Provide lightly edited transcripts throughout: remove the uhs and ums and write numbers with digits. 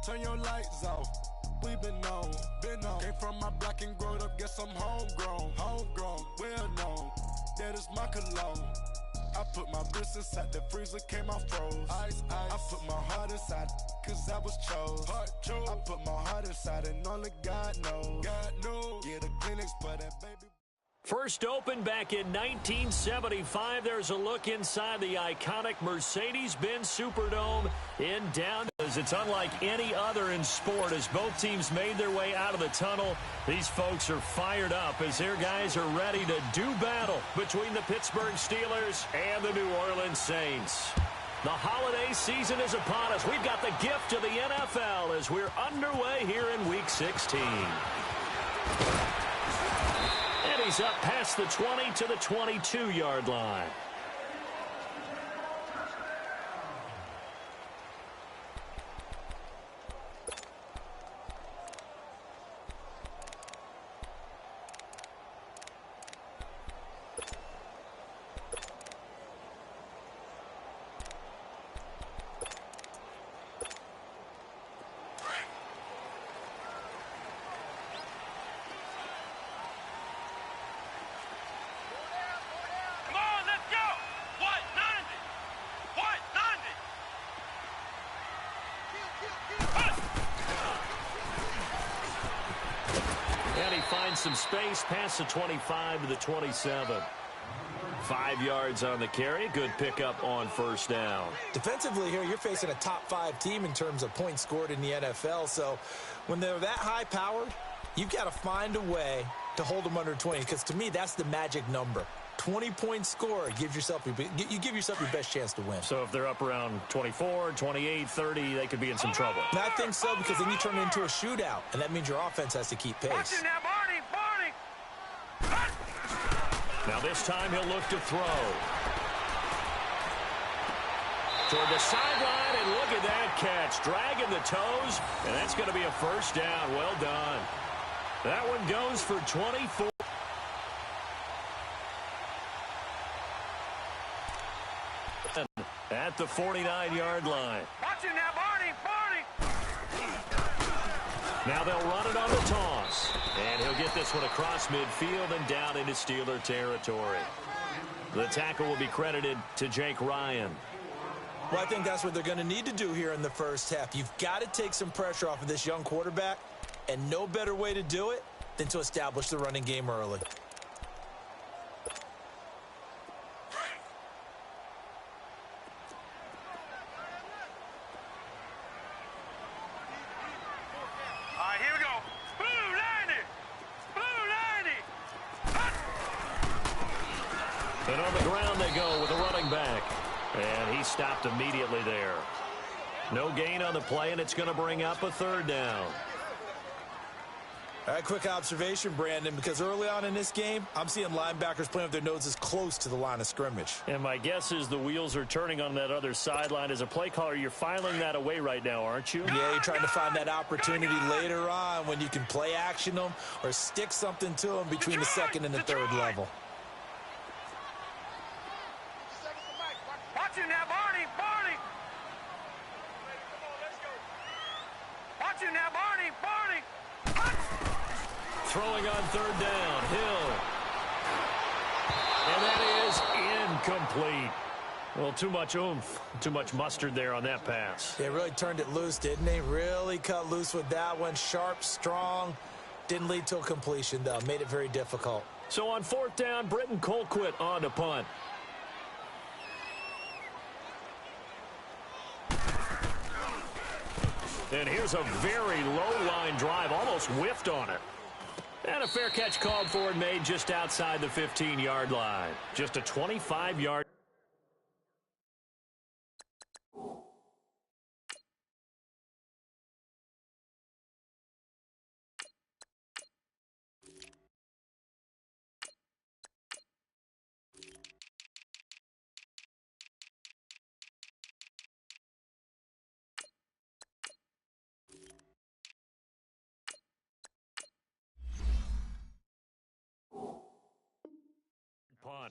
turn your lights off. We been on. Came from my block and growed up, guess I'm homegrown, well known. That is my cologne. I put my wrist inside the freezer, came out froze. Ice. I put my heart inside, cause I was chose. I put my heart inside and only God knows. Get a Kleenex for that baby. First opened back in 1975. There's a look inside the iconic Mercedes-Benz Superdome in down. It's unlike any other in sport as both teams made their way out of the tunnel. These folks are fired up as their guys are ready to do battle between the Pittsburgh Steelers and the New Orleans Saints. The holiday season is upon us. We've got the gift of the NFL as we're underway here in Week 16. And he's up past the 20 to the 22-yard line. Some space past the 25 to the 27. 5 yards on the carry. Good pickup on first down. Defensively here, you're facing a top-5 team in terms of points scored in the NFL. So when they're that high-powered, you've got to find a way to hold them under 20. Because to me, that's the magic number. 20-point score, you give yourself your best chance to win. So if they're up around 24, 28, 30, they could be in some trouble. And I think so, because then you turn it into a shootout, and that means your offense has to keep pace. Now this time he'll look to throw. Toward the sideline, and look at that catch. Dragging the toes, and that's going to be a first down. Well done. That one goes for 24. At the 49-yard line. Watch it now, Barney. Now they'll run it on the toss. And he'll get this one across midfield and down into Steeler territory. The tackle will be credited to Jake Ryan. Well, I think that's what they're going to need to do here in the first half. You've got to take some pressure off of this young quarterback, and no better way to do it than to establish the running game early. And on the ground they go with a running back. And he stopped immediately there. No gain on the play, and it's going to bring up a third down. All right, quick observation, Brandon, because early on in this game, I'm seeing linebackers playing with their noses close to the line of scrimmage. And my guess is the wheels are turning on that other sideline. As a play caller, you're filing that away right now, aren't you? Yeah, you're trying to find that opportunity later on when you can play action them or stick something to them between the second and the third level. Watch it now, Barney. Watch it now, Barney. Throwing on third down, Hill. And that is incomplete. Well, too much oomph, too much mustard there on that pass. They really turned it loose, didn't they? Really cut loose with that one. Sharp, strong. Didn't lead to a completion, though. Made it very difficult. So on fourth down, Britton Colquitt on to punt. And here's a very low-line drive, almost whiffed on it. And a fair catch called for and made just outside the 15-yard line. Just a 25-yard.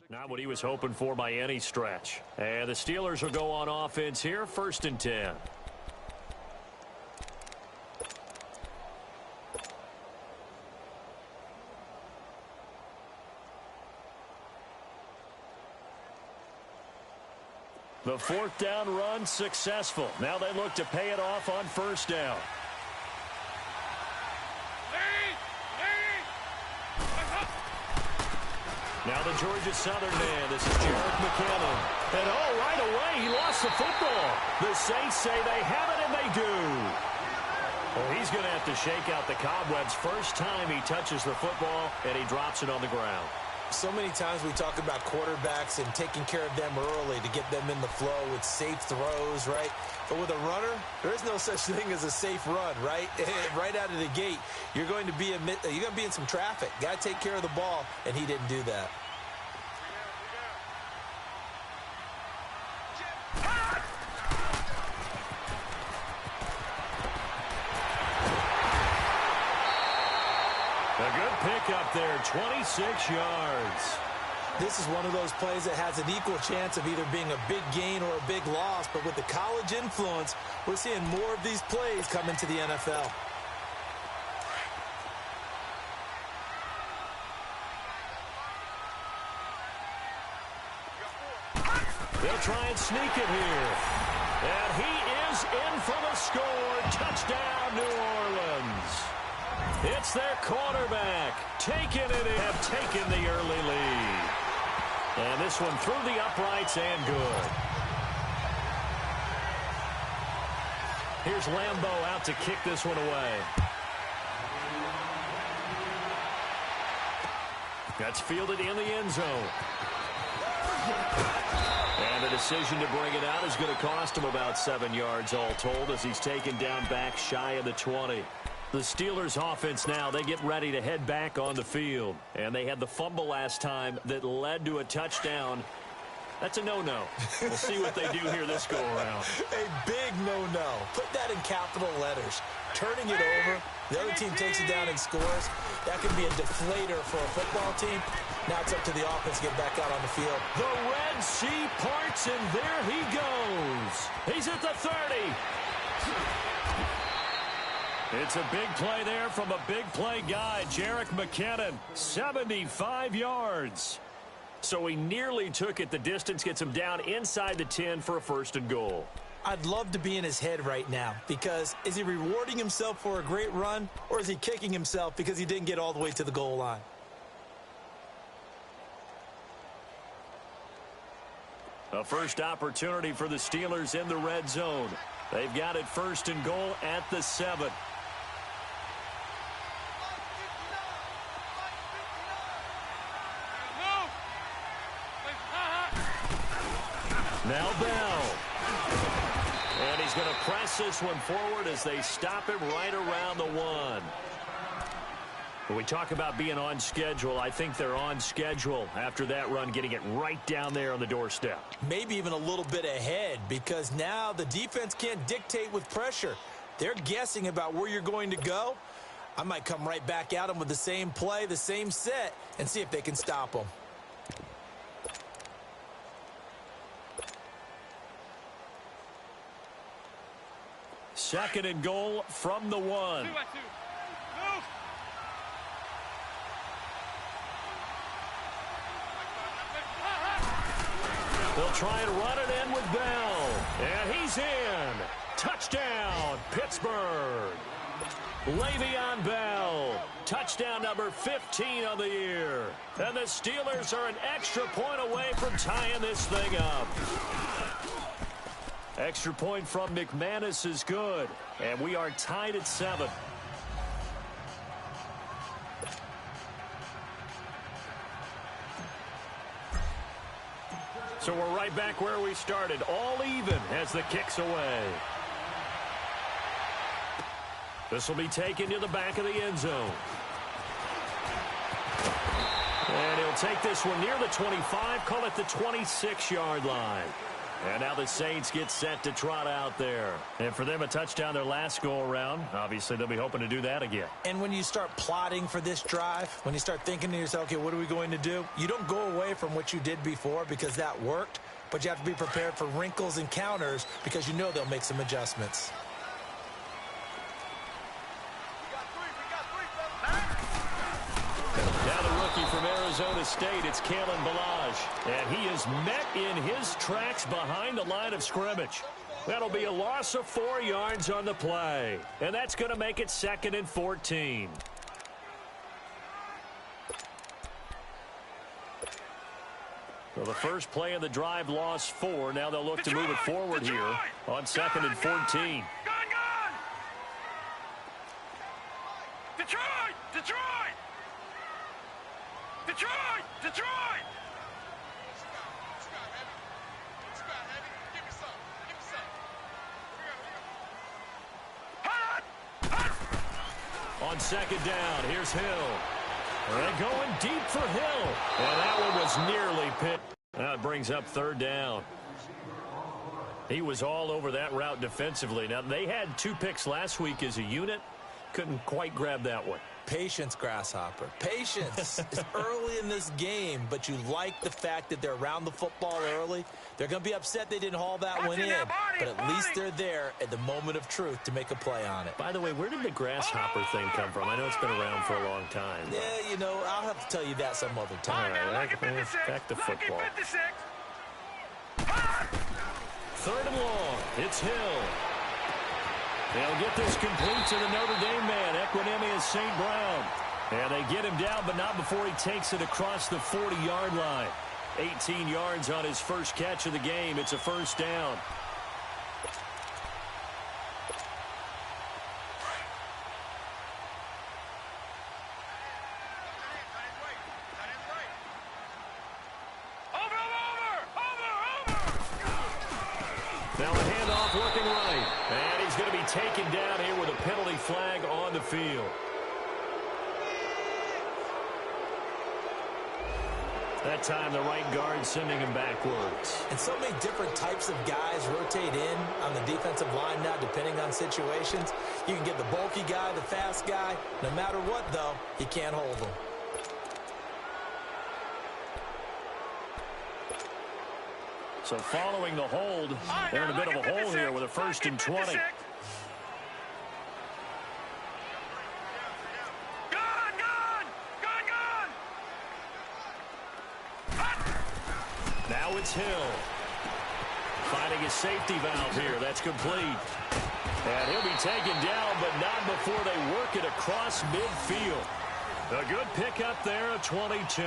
Not what he was hoping for by any stretch. And the Steelers will go on offense here, 1st and 10. The fourth down run successful. Now they look to pay it off on first down. Now the Georgia Southern man. This is Jerick McKinnon. And right away, he lost the football. The Saints say they have it, and they do. Well, he's going to have to shake out the cobwebs first time he touches the football, and he drops it on the ground. So many times we talk about quarterbacks and taking care of them early to get them in the flow with safe throws, right? But with a runner, there is no such thing as a safe run, right? Right out of the gate, you're going to be in some traffic. Got to take care of the ball, and he didn't do that. A good pickup there, 26 yards. This is one of those plays that has an equal chance of either being a big gain or a big loss, but with the college influence, we're seeing more of these plays come into the NFL. They'll try and sneak it here. And he is in for the score. Touchdown, New Orleans. It's their quarterback. Taking it in. Have taken the early lead. And this one through the uprights and good. Here's Lambeau out to kick this one away. That's fielded in the end zone. And the decision to bring it out is going to cost him about 7 yards all told as he's taken down back shy of the 20. The Steelers offense now, they get ready to head back on the field. And they had the fumble last time that led to a touchdown. That's a no-no. We'll see what they do here this go-around. A big no-no. Put that in capital letters. Turning it over, the other team takes it down and scores. That could be a deflator for a football team. Now it's up to the offense to get back out on the field. The Red Sea parts, and there he goes. He's at the 30. It's a big play there from a big play guy, Jerick McKinnon, 75 yards. So he nearly took it the distance, gets him down inside the 10 for a first and goal. I'd love to be in his head right now because is he rewarding himself for a great run or is he kicking himself because he didn't get all the way to the goal line? A first opportunity for the Steelers in the red zone. They've got it first and goal at the 7. Now Bell. And he's going to press this one forward as they stop him right around the 1. When we talk about being on schedule, I think they're on schedule after that run, getting it right down there on the doorstep. Maybe even a little bit ahead because now the defense can't dictate with pressure. They're guessing about where you're going to go. I might come right back at them with the same play, the same set, and see if they can stop them. Second and goal from the 1. They'll try and run it in with Bell. And he's in. Touchdown, Pittsburgh. Le'Veon Bell. Touchdown number 15 on the year. And the Steelers are an extra point away from tying this thing up. Extra point from McManus is good. And we are tied at 7. So we're right back where we started. All even as the kick's away. This will be taken to the back of the end zone. And he'll take this one near the 25, call it the 26-yard line. And now the Saints get set to trot out there. And for them, a touchdown their last go-around. Obviously, they'll be hoping to do that again. And when you start plotting for this drive, when you start thinking to yourself, okay, what are we going to do? You don't go away from what you did before because that worked, but you have to be prepared for wrinkles and counters because you know they'll make some adjustments. Now the rookie from Arizona State, it's Kalen Ballage. And he is met in his tracks behind the line of scrimmage. That'll be a loss of 4 yards on the play. And that's going to make it 2nd and 14. So the first play of the drive lost 4. Now they'll look to move it forward here on 2nd and 14. Detroit! Detroit! Detroit! Detroit! On 2nd down, here's Hill. And going deep for Hill. And that one was nearly picked. That brings up 3rd down. He was all over that route defensively. Now, they had 2 picks last week as a unit. Couldn't quite grab that one. Patience, Grasshopper. Patience. It's early in this game, but you like the fact that they're around the football early. They're going to be upset they didn't haul that one in, but at least they're there at the moment of truth to make a play on it. By the way, where did the grasshopper thing come from? I know it's been around for a long time. Yeah, you know, I'll have to tell you that some other time. All right, back to football. 3rd and long. It's Hill. They'll get this complete to the Notre Dame man, Equinemius St. Brown. And they get him down, but not before he takes it across the 40-yard line. 18 yards on his first catch of the game. It's a 1st down. Now the handoff looking right. And he's going to be taken down here with a penalty flag on the field. That time the right guard sending him backwards. And so many different types of guys rotate in on the defensive line now depending on situations. You can get the bulky guy, the fast guy. No matter what, though, you can't hold them. So following the hold, they're in a bit of a hole here with a 1st and 20. Now it's Hill. Finding his safety valve here. That's complete. And he'll be taken down, but not before they work it across midfield. A good pickup there at 22.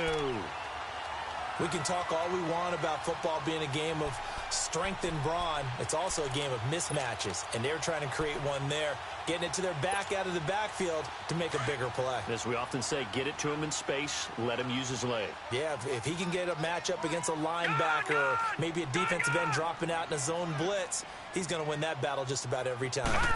We can talk all we want about football being a game of strength and brawn. It's also a game of mismatches, and they're trying to create one there, getting it to their back out of the backfield to make a bigger play. As we often say, get it to him in space, let him use his leg. Yeah, if he can get a matchup against a linebacker or maybe a defensive end dropping out in a zone blitz, he's going to win that battle just about every time.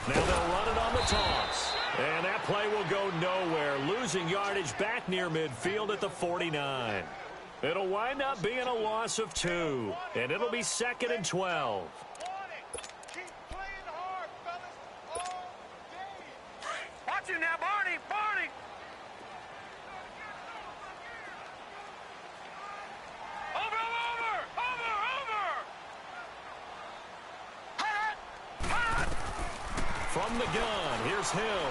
Now they'll run it on the toss. And that play will go nowhere, losing yardage back near midfield at the 49. It'll wind up being a loss of 2, and it'll be 2nd and 12. Watch him now, Barney! Barney! Over! From the gun, here's Hill.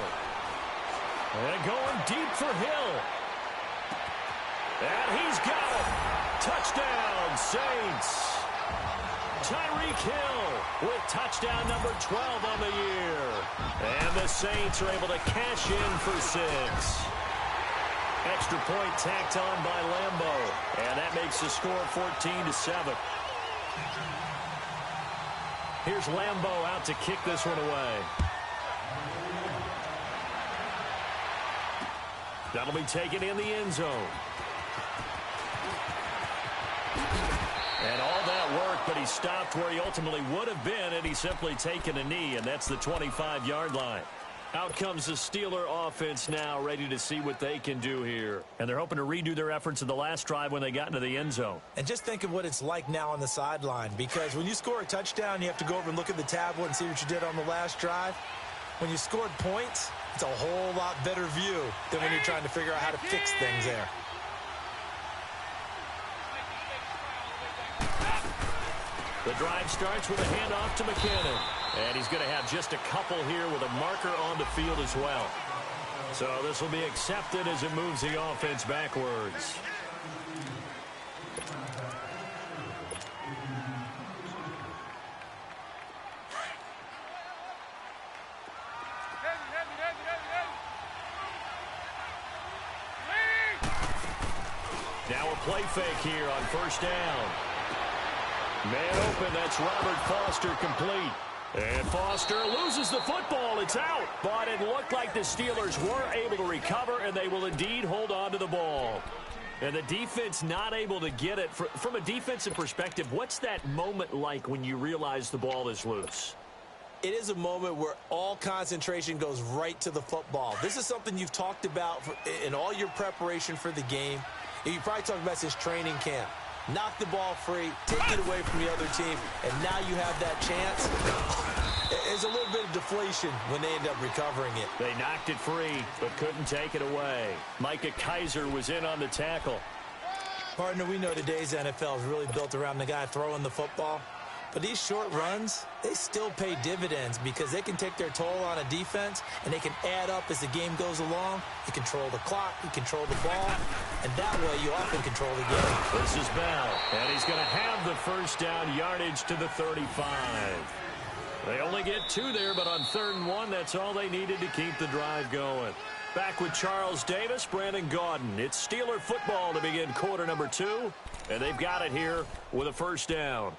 And going deep for Hill. And he's got it. Touchdown, Saints. Tyreek Hill with touchdown number 12 on the year. And the Saints are able to cash in for 6. Extra point tacked on by Lambeau. And that makes the score 14-7. Here's Lambeau out to kick this one away. That'll be taken in the end zone. And all that work, but he stopped where he ultimately would have been, and he's simply taken a knee, and that's the 25-yard line. Out comes the Steeler offense now, ready to see what they can do here. And they're hoping to redo their efforts in the last drive when they got into the end zone. And just think of what it's like now on the sideline, because when you score a touchdown, you have to go over and look at the tablet and see what you did on the last drive. When you scored points, it's a whole lot better view than when you're trying to figure out how to fix things there. The drive starts with a handoff to McKinnon. And he's going to have just a couple here with a marker on the field as well. So this will be accepted as it moves the offense backwards. Now a play fake here on first down. Man open, that's Robert Foster complete. And Foster loses the football. It's out. But it looked like the Steelers were able to recover, and they will indeed hold on to the ball. And the defense not able to get it. From a defensive perspective, what's that moment like when you realize the ball is loose? It is a moment where all concentration goes right to the football. This is something you've talked about in all your preparation for the game. You probably talked about this training camp. Knock the ball free, take it away from the other team, and now you have that chance. There's a little bit of deflation when they end up recovering it. They knocked it free, but couldn't take it away. Micah Kaiser was in on the tackle. Partner, we know today's NFL is really built around the guy throwing the football. But these short runs, they still pay dividends because they can take their toll on a defense, and they can add up as the game goes along. You control the clock, you control the ball, and that way you often control the game. This is Bell, and he's going to have the first down yardage to the 35. They only get 2 there, but on 3rd and 1, that's all they needed to keep the drive going. Back with Charles Davis, Brandon Gaudin. It's Steeler football to begin quarter number 2, and they've got it here with a first down.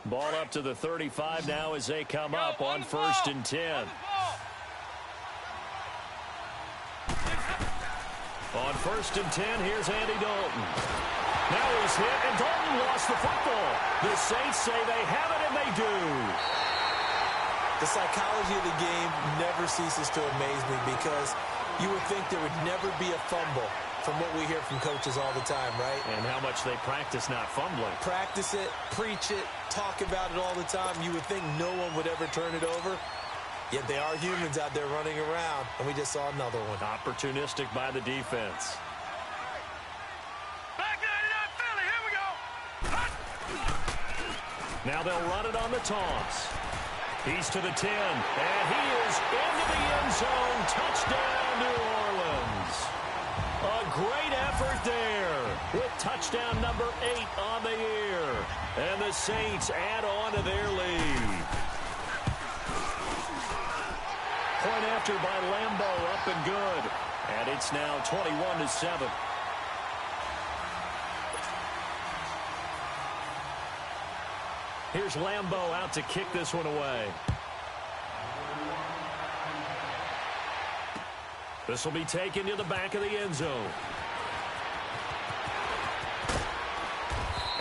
Ball up to the 35 now as they come up on 1st and 10. On 1st and 10, here's Andy Dalton. Now he's hit, and Dalton lost the football. The Saints say they have it, and they do. The psychology of the game never ceases to amaze me because you would think there would never be a fumble from what we hear from coaches all the time, right? And how much they practice not fumbling. Practice it, preach it, talk about it all the time. You would think no one would ever turn it over. Yet they are humans out there running around, and we just saw another one. Opportunistic by the defense. Back 99 Philly, here we go. Hut. Now they'll run it on the toss. He's to the 10, and he is into the end zone. Touchdown, New Orleans. A great effort there with touchdown number 8 on the year. And the Saints add on to their lead. Point after by Lambeau, up and good. And it's now 21-7. Here's Lambeau out to kick this one away. This will be taken to the back of the end zone.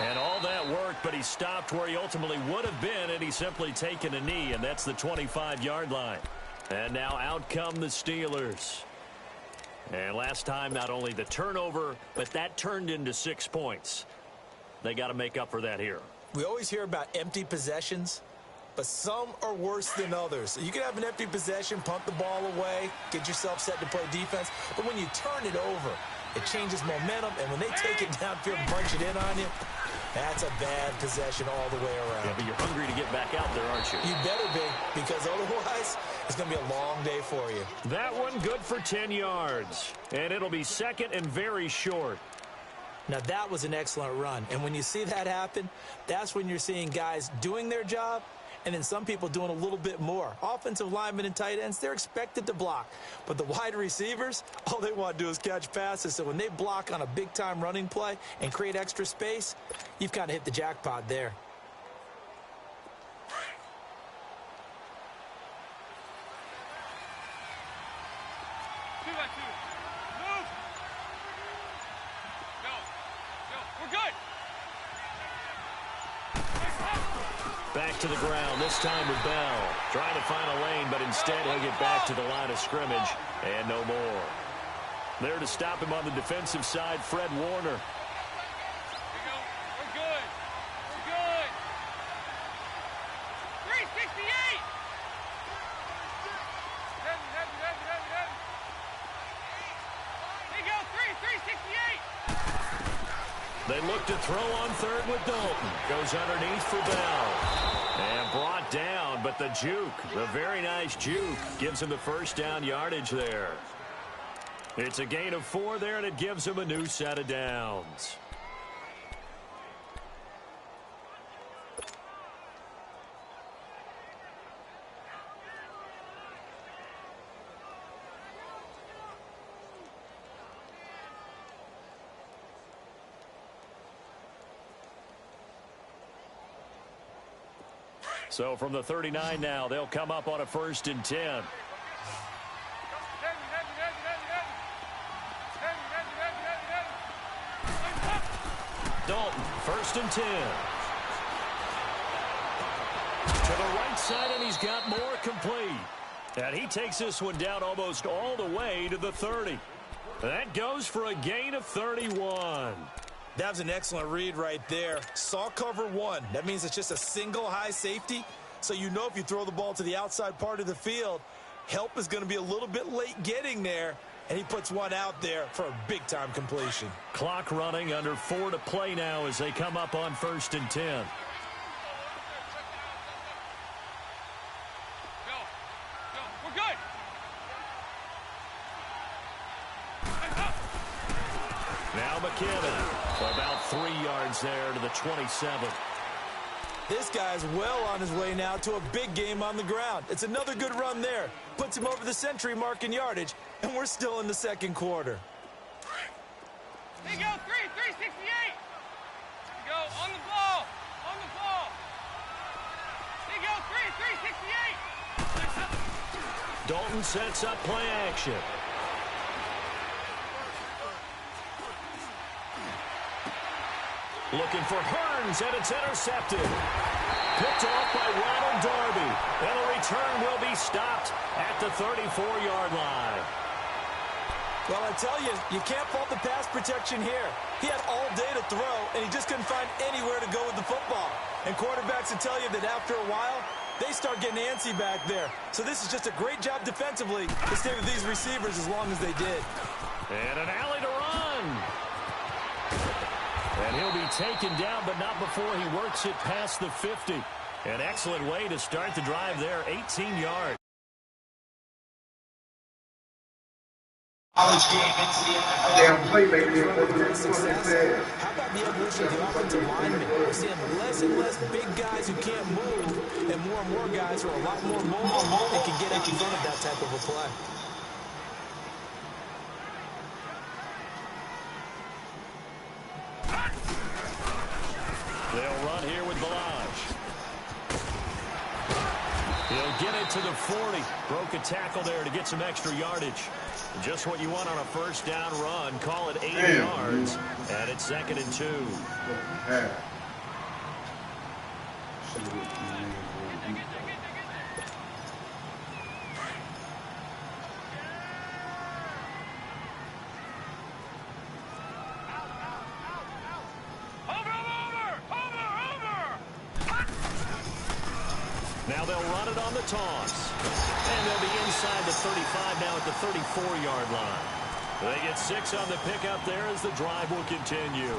And all that worked, but he stopped where he ultimately would have been, and he's simply taken a knee, and that's the 25-yard line. And now out come the Steelers. And last time, not only the turnover, but that turned into 6 points. They got to make up for that here. We always hear about empty possessions, but some are worse than others. You can have an empty possession, punt the ball away, get yourself set to play defense, but when you turn it over, it changes momentum, and when they take it downfield and punch it in on you, that's a bad possession all the way around. Yeah, but you're hungry to get back out there, aren't you? You better be, because otherwise, it's going to be a long day for you. That one good for 10 yards, and it'll be second and very short. Now, that was an excellent run, and when you see that happen, that's when you're seeing guys doing their job, and then some people doing a little bit more. Offensive linemen and tight ends, they're expected to block. But the wide receivers, all they want to do is catch passes. So when they block on a big-time running play and create extra space, you've kind of hit the jackpot there. Back to the ground, this time with Bell. Trying to find a lane, but instead he'll get back to the line of scrimmage, and no more. There to stop him on the defensive side, Fred Warner. We're good. We're good. 368. Heavy. There you go, 368. They look to throw on third with Dalton. Goes underneath for Bell. And brought down, but the juke, the very nice juke, gives him the first down yardage there. It's a gain of 4 there, and it gives him a new set of downs. So from the 39 now, they'll come up on a 1st and 10. Dalton, 1st and 10. To the right side, and he's got more complete. And he takes this one down almost all the way to the 30. That goes for a gain of 31. That was an excellent read right there. Saw cover 1. That means it's just a single high safety. So you know if you throw the ball to the outside part of the field, help is going to be a little bit late getting there. And he puts one out there for a big-time completion. Clock running, under 4 to play now as they come up on 1st and 10. We're good. Now McKinnon. About 3 yards there to the 27. This guy's well on his way now to a big game on the ground. It's another good run there. Puts him over the century mark in yardage, and we're still in the 2nd quarter. Here you go, 368. Here you go, on the ball. On the ball. Here you go, 368. Dalton sets up play action. Looking for Hearns, and it's intercepted. Picked off by Ronald Darby. And the return will be stopped at the 34-yard line. Well, I tell you, you can't fault the pass protection here. He had all day to throw, and he just couldn't find anywhere to go with the football. And quarterbacks will tell you that after a while, they start getting antsy back there. So this is just a great job defensively to stay with these receivers as long as they did. And an alley to run. And he'll be taken down, but not before he works it past the 50. An excellent way to start the drive there, 18 yards. College game into the NFL. Damn playmaker. Success. How about the evolution of the offensive lineman? We're seeing less and less big guys who can't move, and more guys who are a lot more mobile and can get out in front of that type of a play. They'll run here with Balaj. He'll get it to the 40. Broke a tackle there to get some extra yardage. Just what you want on a 1st down run. Call it 80 yards. And it's 2nd and 2. Now they'll run it on the toss. And they'll be inside the 35 now at the 34-yard line. They get 6 on the pickup there as the drive will continue.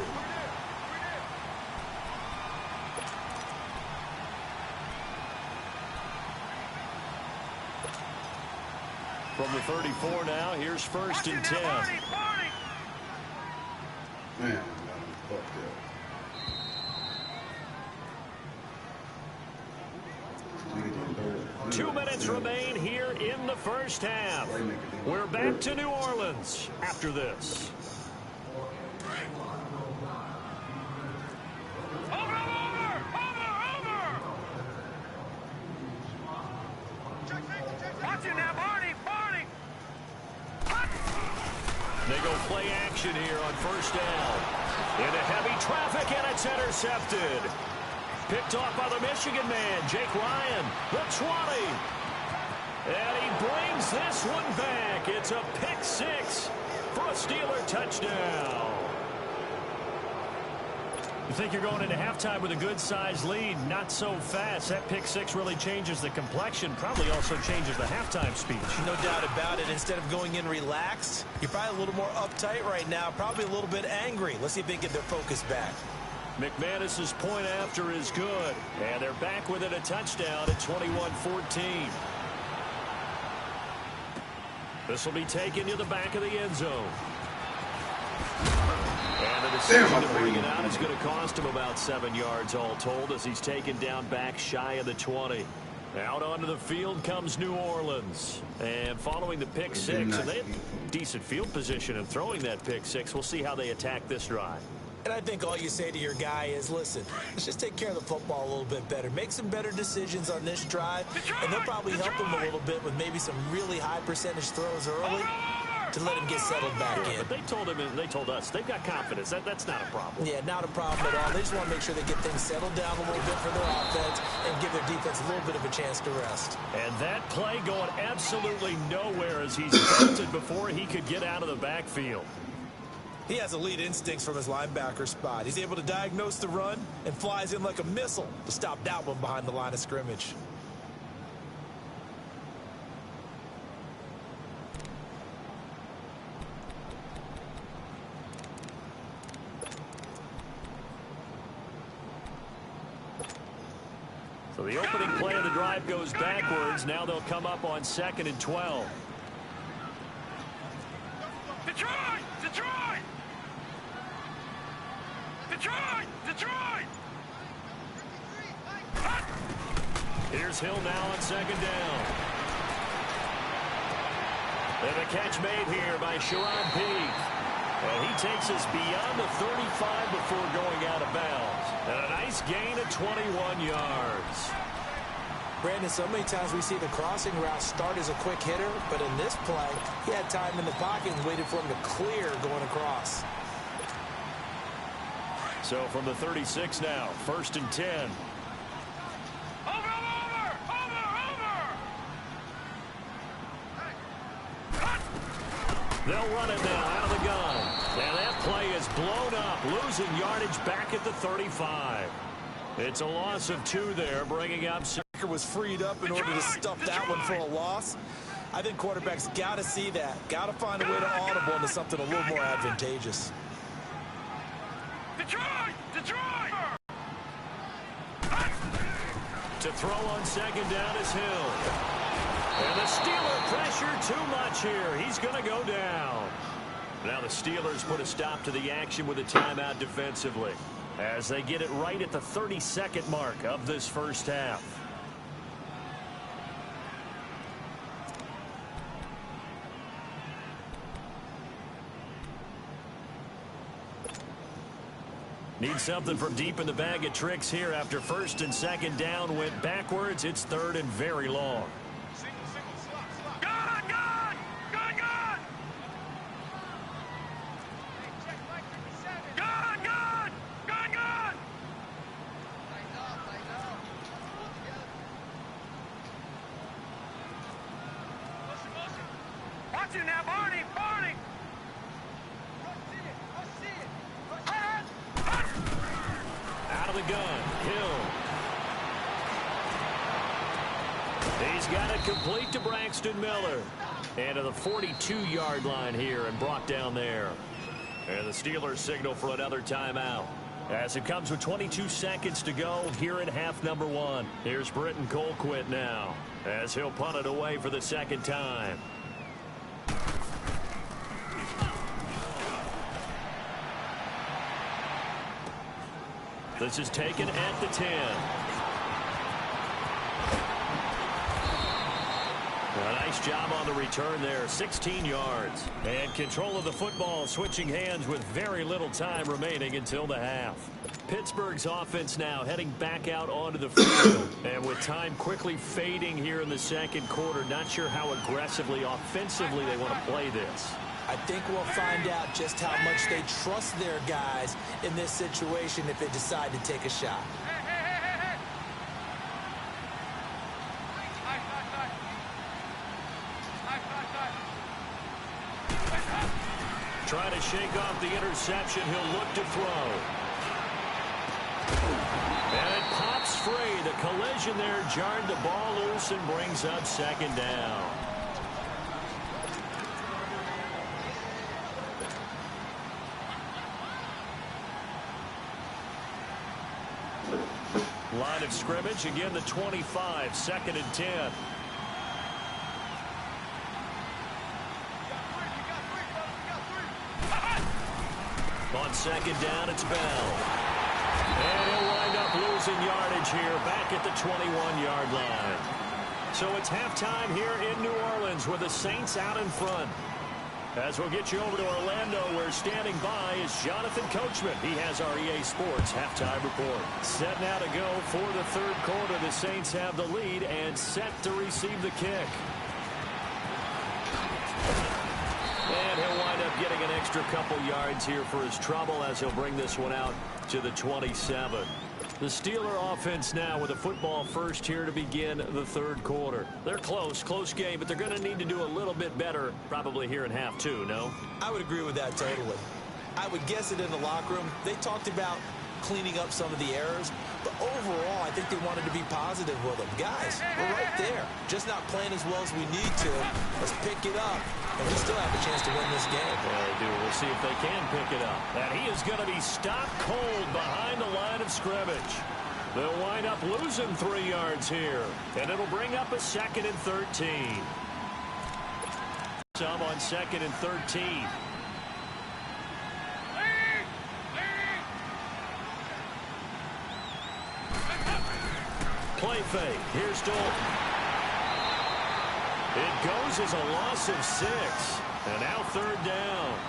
From the 34 now, here's 1st and 10. Man, fuck that. 2 minutes remain here in the 1st half. We're back to New Orleans after this. They go play action here on 1st down. Into heavy traffic, and it's intercepted. Picked off by the Michigan man, Jake Ryan, the 20. And he brings this one back. It's a pick 6 for a Steeler touchdown. You think you're going into halftime with a good-sized lead. Not so fast. That pick six really changes the complexion. Probably also changes the halftime speech. No doubt about it. Instead of going in relaxed, you're probably a little more uptight right now. Probably a little bit angry. Let's see if they get their focus back. McManus's point after is good. And they're back within a touchdown at 21-14. This will be taken to the back of the end zone. And the decision to bring it out is going to cost him about 7 yards all told as he's taken down back shy of the 20. Out onto the field comes New Orleans. And following the pick six, and they have decent field position in throwing that pick six. We'll see how they attack this drive. And I think all you say to your guy is, listen, let's just take care of the football a little bit better. Make some better decisions on this drive, and they'll probably help him a little bit with maybe some really high percentage throws early to let him get settled back in. But they told him, and they told us, they've got confidence. That's not a problem. Yeah, not a problem at all. They just want to make sure they get things settled down a little bit for their offense and give their defense a little bit of a chance to rest. And that play going absolutely nowhere as he's bolted before he could get out of the backfield. He has elite instincts from his linebacker spot. He's able to diagnose the run and flies in like a missile to stop that one behind the line of scrimmage. So the opening play of the drive goes backwards. Now they'll come up on 2nd and 12. Detroit! Detroit! Detroit! Detroit! Here's Hill now on 2nd down. And a catch made here by Sherrod Peak. And he takes us beyond the 35 before going out of bounds. And a nice gain of 21 yards. Brandon, so many times we see the crossing route start as a quick hitter, but in this play, he had time in the pocket and waited for him to clear going across. So from the 36 now, 1st and 10. They'll run it now out of the gun. And that play is blown up, losing yardage back at the 35. It's a loss of 2 there, bringing up. Was freed up in order to stuff that one for a loss. I think quarterbacks got to see that. Got to find a way to audible into something a little more advantageous. Detroit! Detroit! To throw on 2nd down is Hill. And the Steeler pressure too much here. He's going to go down. Now the Steelers put a stop to the action with a timeout defensively as they get it right at the 32nd mark of this first half. Need something from deep in the bag of tricks here after 1st and 2nd down went backwards. It's 3rd and very long. Gun! Gun! Gun! Gun! Gun! Gun! Gun! Gun! Watch it now, Barney! Barney! Out of the gun, Hill. He's got it complete to Braxton Miller. And to the 42-yard line here and brought down there. And the Steelers signal for another timeout. As it comes with 22 seconds to go here at half number 1. Here's Britton Colquitt now as he'll punt it away for the 2nd time. This is taken at the 10. A nice job on the return there, 16 yards. And control of the football switching hands with very little time remaining until the half. Pittsburgh's offense now heading back out onto the field. And with time quickly fading here in the 2nd quarter, not sure how aggressively, offensively they want to play this. I think we'll find out just how much they trust their guys in this situation if they decide to take a shot. Trying to shake off the interception. He'll look to throw. free. The collision there jarred the ball loose and brings up second down. Line of scrimmage, again the 25, 2nd and 10. On 2nd down, it's Bell. And he'll wind up losing yardage here back at the 21-yard line. So it's halftime here in New Orleans with the Saints out in front. As we'll get you over to Orlando, where standing by is Jonathan Coachman. He has our EA Sports halftime report. Set now to go for the third quarter. The Saints have the lead and set to receive the kick. And he'll wind up getting an extra couple yards here for his trouble as he'll bring this one out to the 27. The Steeler offense now with a football first here to begin the third quarter. They're close game, but they're going to need to do a little bit better probably here in half two, no? I would agree with that totally. I would guess it in the locker room. They talked about cleaning up some of the errors, but overall, I think they wanted to be positive with them. Guys, we're right there. Just not playing as well as we need to. Let's pick it up, and we still have a chance to win this game. Yeah, they do. We'll see if they can pick it up. And he is going to be stopped cold behind the line of scrimmage. They'll wind up losing 3 yards here, and it'll bring up a 2nd and 13. Some on 2nd and 13. Play fake. Here's Dalton. It goes as a loss of 6. And now 3rd down.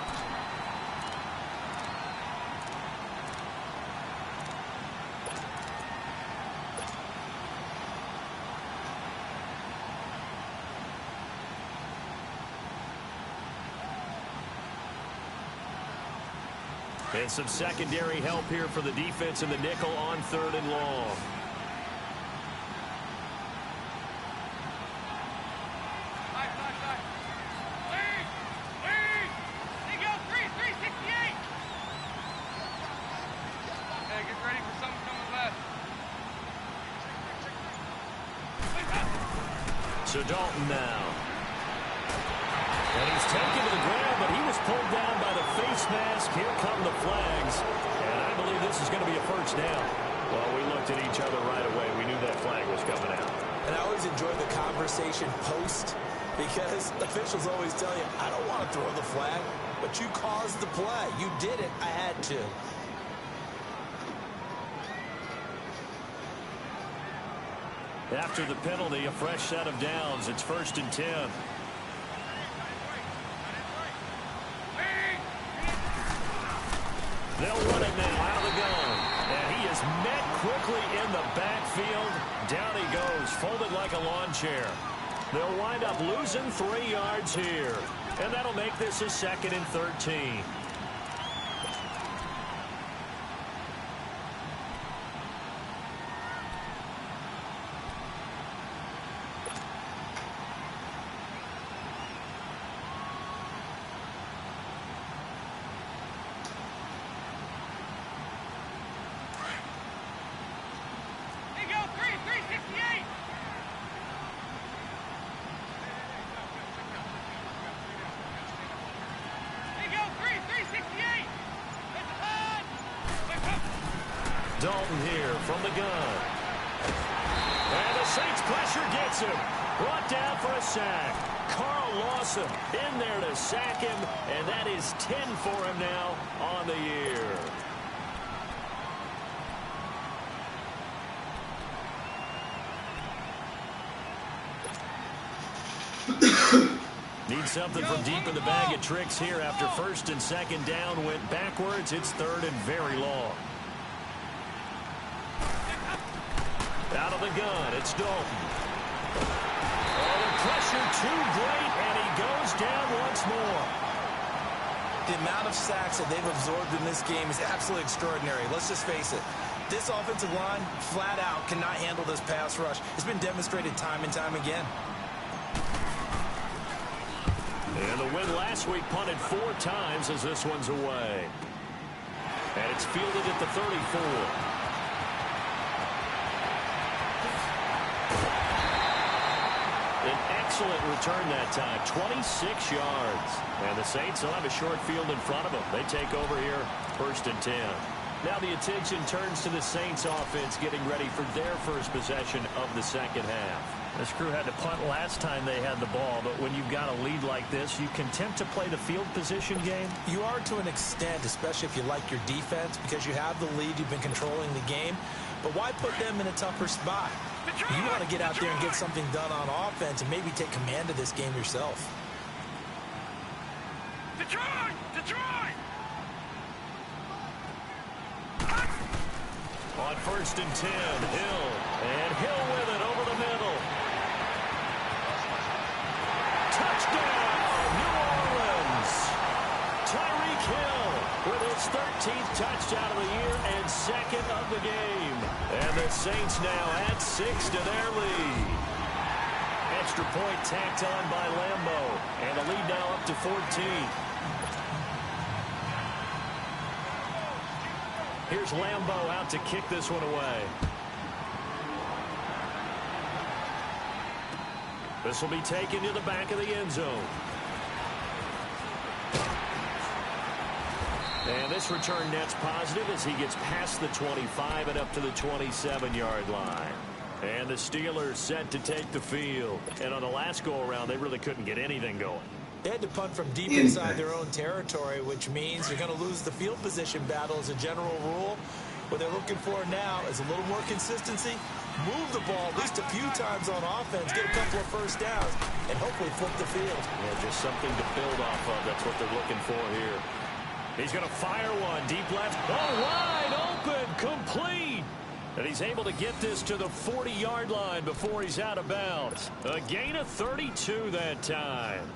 And some secondary help here for the defense in the nickel on 3rd and long. So Dalton now. And he's taken to the ground, but he was pulled down by the face mask. Here come the flags. And I believe this is going to be a first down. Well, we looked at each other right away. We knew that flag was coming out. And I always enjoy the conversation post, because officials always tell you, I don't want to throw the flag, but you caused the play. You did it. I had to. After the penalty, a fresh set of downs. It's 1st and 10. They'll run it now out of the gun. And he is met quickly in the backfield. Down he goes, folded like a lawn chair. They'll wind up losing 3 yards here. And that'll make this a 2nd and 13. Dalton here from the gun. And the Saints pressure gets him. Brought down for a sack. Carl Lawson in there to sack him, and that is 10 for him now on the year. Need something from deep in the bag of tricks here after 1st and 2nd down went backwards. It's 3rd and very long. Out of the gun, it's Dalton. Oh, the pressure too great, and he goes down once more. The amount of sacks that they've absorbed in this game is absolutely extraordinary. Let's just face it. This offensive line, flat out, cannot handle this pass rush. It's been demonstrated time and time again. And the win last week punted 4 times as this one's away. And it's fielded at the 34. excellent return that time, 26 yards. And the Saints will have a short field in front of them. They take over here, 1st and 10. Now the attention turns to the Saints offense getting ready for their first possession of the second half. This crew had to punt last time they had the ball, but when you've got a lead like this, you can tempt to play the field position game. You are to an extent, especially if you like your defense, because you have the lead, you've been controlling the game. But why put them in a tougher spot? You want to get out there and get something done on offense and maybe take command of this game yourself. Detroit! On 1st and 10, Hill. And Hill with it over the middle. Touchdown, New Orleans. Tyreek Hill with his 13th touchdown of the year and 2nd of the game. And the Saints now add 6 to their lead. Extra point tacked on by Lambo. And the lead now up to 14. Here's Lambo out to kick this one away. This will be taken to the back of the end zone. And this return net's positive as he gets past the 25 and up to the 27-yard line. And the Steelers set to take the field. And on the last go-around, they really couldn't get anything going. They had to punt from deep inside their own territory, which means you're going to lose the field position battle as a general rule. What they're looking for now is a little more consistency, move the ball at least a few times on offense, get a couple of first downs, and hopefully flip the field. Yeah, just something to build off of. That's what they're looking for here. He's going to fire one deep left. Oh, wide open, complete. And he's able to get this to the 40-yard line before he's out of bounds. A gain of 32 that time.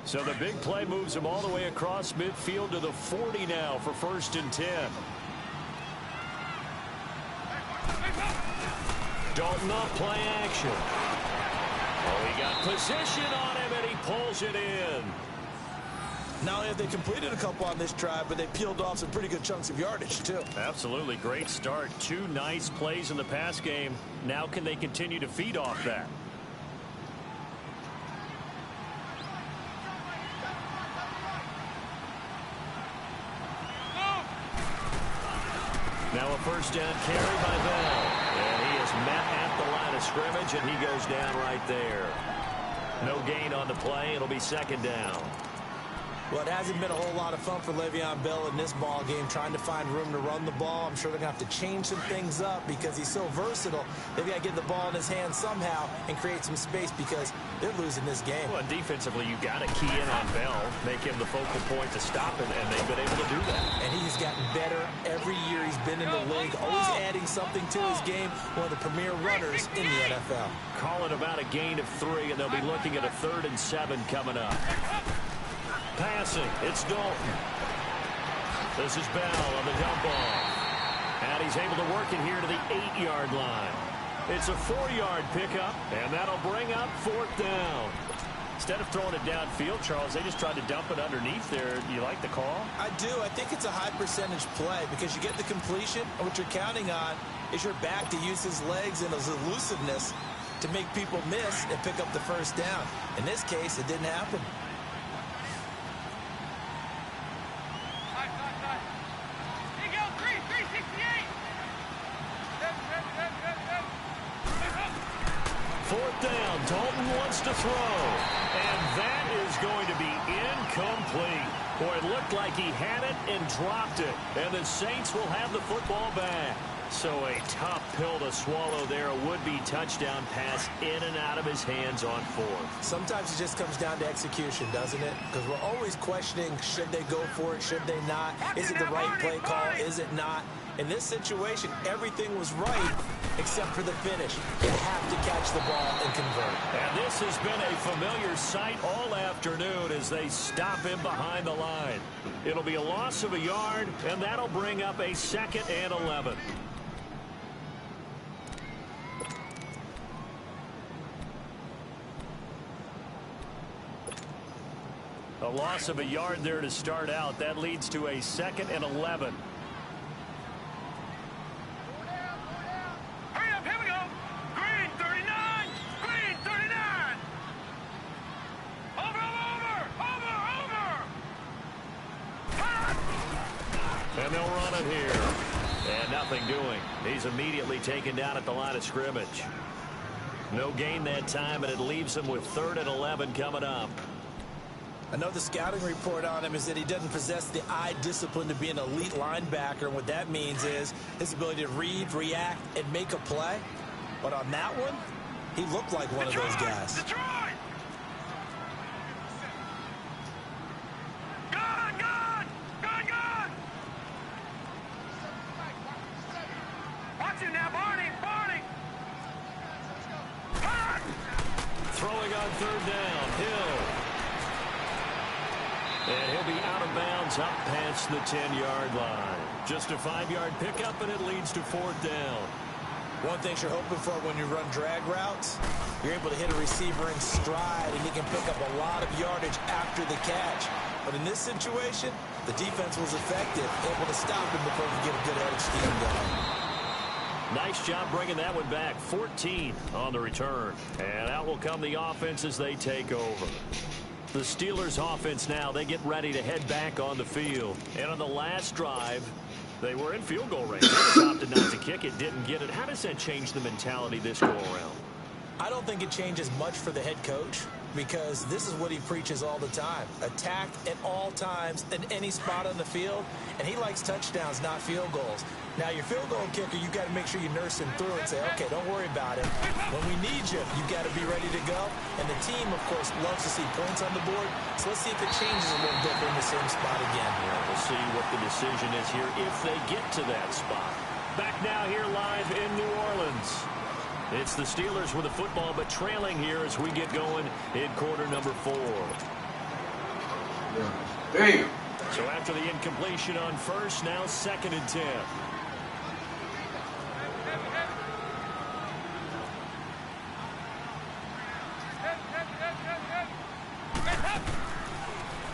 So the big play moves him all the way across midfield to the 40 now for 1st and 10. Dalton up, play action. Oh, he got position on him, and he pulls it in. Not only have they completed a couple on this drive, but they peeled off some pretty good chunks of yardage, too. Absolutely. Great start. 2 nice plays in the pass game. Now can they continue to feed off that? Now a first down carry by Bell. And he is met at the line of scrimmage, and he goes down right there. No gain on the play. It'll be 2nd down. Well, it hasn't been a whole lot of fun for Le'Veon Bell in this ball game, trying to find room to run the ball. I'm sure they're going to have to change some things up because he's so versatile. They've got to get the ball in his hands somehow and create some space because they're losing this game. Well, defensively, you've got to key in on Bell, make him the focal point to stop him, and they've been able to do that. And he's gotten better every year he's been in the league, always adding something to his game, one of the premier runners in the NFL. Calling about a gain of 3, and they'll be looking at a 3rd and 7 coming up. Passing, it's Dalton. This is Bell on the dump off. And he's able to work it here to the 8-yard line. It's a 4-yard pickup, and that'll bring up 4th down. Instead of throwing it downfield, Charles, they just tried to dump it underneath there. Do you like the call? I do. I think it's a high percentage play because you get the completion, and what you're counting on is your back to use his legs and his elusiveness to make people miss and pick up the first down. In this case, it didn't happen. Down, Dalton wants to throw, and that is going to be incomplete. Boy, it looked like he had it and dropped it, and the Saints will have the football back. So a tough pill to swallow there, a would-be touchdown pass in and out of his hands on 4th. Sometimes it just comes down to execution, doesn't it? Because we're always questioning, should they go for it, should they not? Is it the right play call, is it not? In this situation, everything was right except for the finish. You have to catch the ball and convert. And this has been a familiar sight all afternoon as they stop him behind the line. It'll be a loss of a yard, and that'll bring up a 2nd and 11. A loss of a yard there to start out. That leads to a 2nd and 11. He'll run it here. And nothing doing. He's immediately taken down at the line of scrimmage. No gain that time, and it leaves him with 3rd and 11 coming up. Another scouting report on him is that he doesn't possess the eye discipline to be an elite linebacker. And what that means is his ability to read, react, and make a play. But on that one, he looked like one of those guys. Detroit! Gun! Gun! Gun! Gun! Watch him now, Barney! Barney! Gun! Throwing on 3rd down, Hill. And he'll be out of bounds up past the 10-yard line. Just a 5-yard pickup, and it leads to 4th down. One thing you're hoping for when you run drag routes, you're able to hit a receiver in stride, and he can pick up a lot of yardage after the catch. But in this situation, the defense was effective, able to stop him before he could get a good edge scheme going. Nice job bringing that one back. 14 on the return. And out will come the offense as they take over. The Steelers offense now, they get ready to head back on the field. And on the last drive, they were in field goal range. They opted not to kick it, didn't get it. How does that change the mentality this go around? I don't think it changes much for the head coach, because this is what he preaches all the time. Attack at all times in any spot on the field, and he likes touchdowns, not field goals. Now, your field goal kicker, you got to make sure you nurse him through and say, okay, don't worry about it. When we need you, you got to be ready to go. And the team, of course, loves to see points on the board. So let's see if it changes a little bit in the same spot again. Yeah, we'll see what the decision is here if they get to that spot. Back now here live in New Orleans. It's the Steelers with the football, but trailing here as we get going in quarter number 4. Damn. So after the incompletion on first, now 2nd and 10.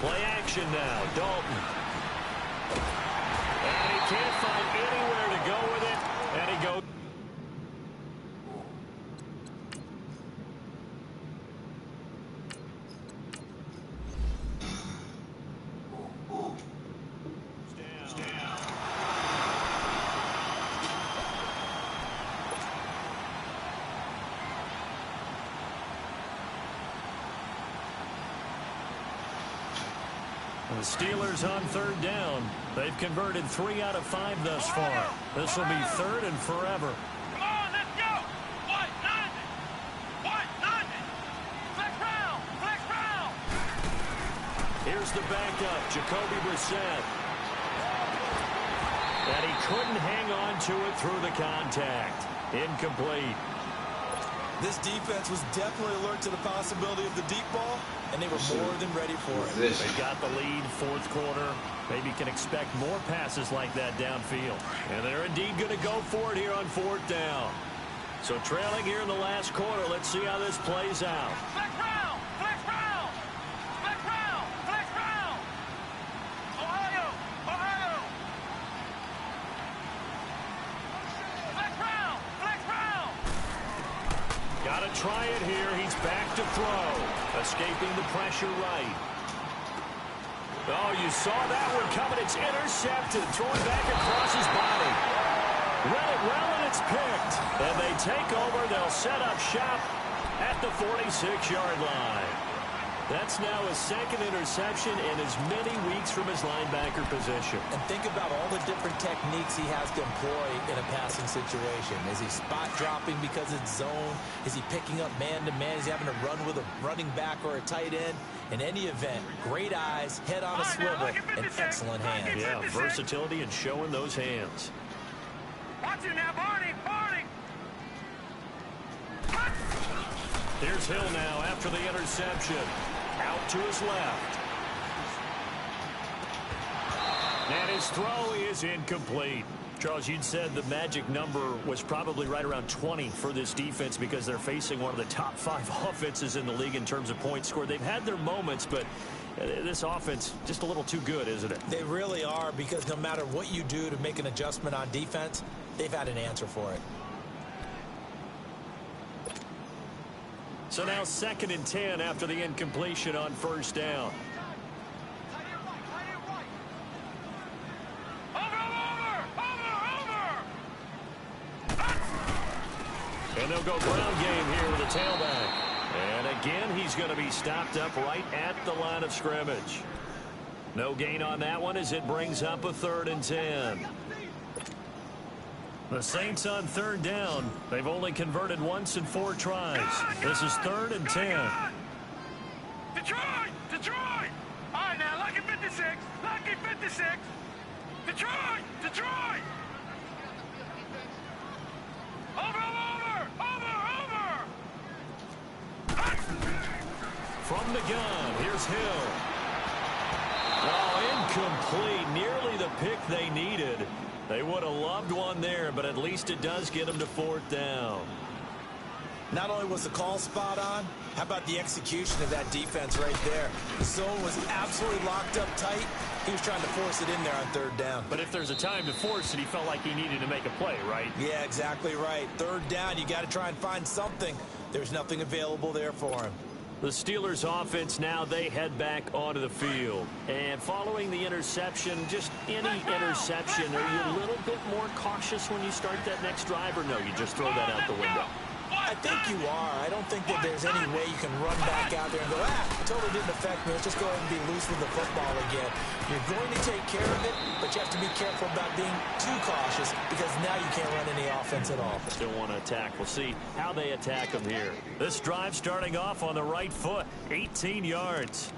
Play action now, Dalton. And he can't find anywhere to go with it, and he goes. The Steelers on 3rd down. They've converted 3 out of 5 thus far. This will be 3rd and forever. Come on, let's go! What? Nothing! What? Nothing! Flex round! Flex round! Here's the backup, Jacoby Brissett. And he couldn't hang on to it through the contact. Incomplete. This defense was definitely alert to the possibility of the deep ball, and they were more than ready for it. They got the lead, 4th quarter. Maybe can expect more passes like that downfield. And they're indeed going to go for it here on 4th down. So trailing here in the last quarter, let's see how this plays out. Flex round! Flex round! Flex round! Flex round! Ohio! Ohio! Flex round! Flex round! Got to try it here. He's back to throw. Escaping the pressure right. Oh, you saw that one coming. It's intercepted. Thrown back across his body. Read it well, and it's picked. And they take over. They'll set up shop at the 46-yard line. That's now his 2nd interception in as many weeks from his linebacker position. And think about all the different techniques he has to employ in a passing situation. Is he spot dropping because it's zone? Is he picking up man-to-man? Is he having to run with a running back or a tight end? In any event, great eyes, head on a swivel, and excellent hands. Yeah, versatility and showing those hands. Watch it now, Barney! Barney! Here's Hill now after the interception. Out to his left. And his throw is incomplete. Charles, you'd said the magic number was probably right around 20 for this defense because they're facing one of the top 5 offenses in the league in terms of points scored. They've had their moments, but this offense just a little too good, isn't it? They really are, because no matter what you do to make an adjustment on defense, they've had an answer for it. So now 2nd and 10 after the incompletion on 1st down. Over, over, And they'll go ground game here with a tailback. And again, he's going to be stopped up right at the line of scrimmage. No gain on that one as it brings up a 3rd and 10. The Saints on 3rd down. They've only converted once in 4 tries. This is 3rd and 10. Detroit! Detroit! All right, now, lucky 56. Lucky 56. Detroit! Detroit! Over! From the gun, here's Hill. Oh, incomplete. Nearly the pick they needed. They would have loved one there, but at least it does get them to 4th down. Not only was the call spot on, how about the execution of that defense right there? The zone was absolutely locked up tight. He was trying to force it in there on 3rd down. But if there's a time to force it, he felt like he needed to make a play, right? Yeah, exactly right. 3rd down, you got to try and find something. There's nothing available there for him. The Steelers offense now, they head back onto the field. And following the interception, just any interception, are you a little bit more cautious when you start that next drive, or no, you just throw that out the window? I think you are. I don't think that there's any way you can run back out there and go, it totally didn't affect me. Let's just go ahead and be loose with the football again. You're going to take care of it, but you have to be careful about being too cautious because now you can't run any offense at all. Still want to attack. We'll see how they attack them here. This drive starting off on the right foot, 18 yards.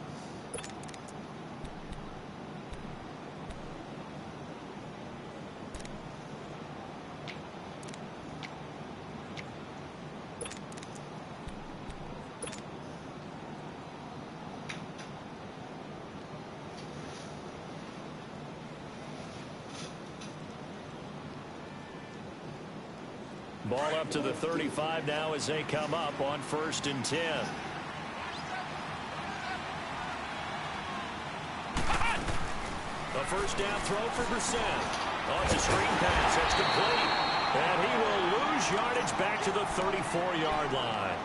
Ball up to the 35 now as they come up on 1st and 10. A 1st down throw for Brissett. Oh, it's a screen pass. That's complete. And he will lose yardage back to the 34-yard line.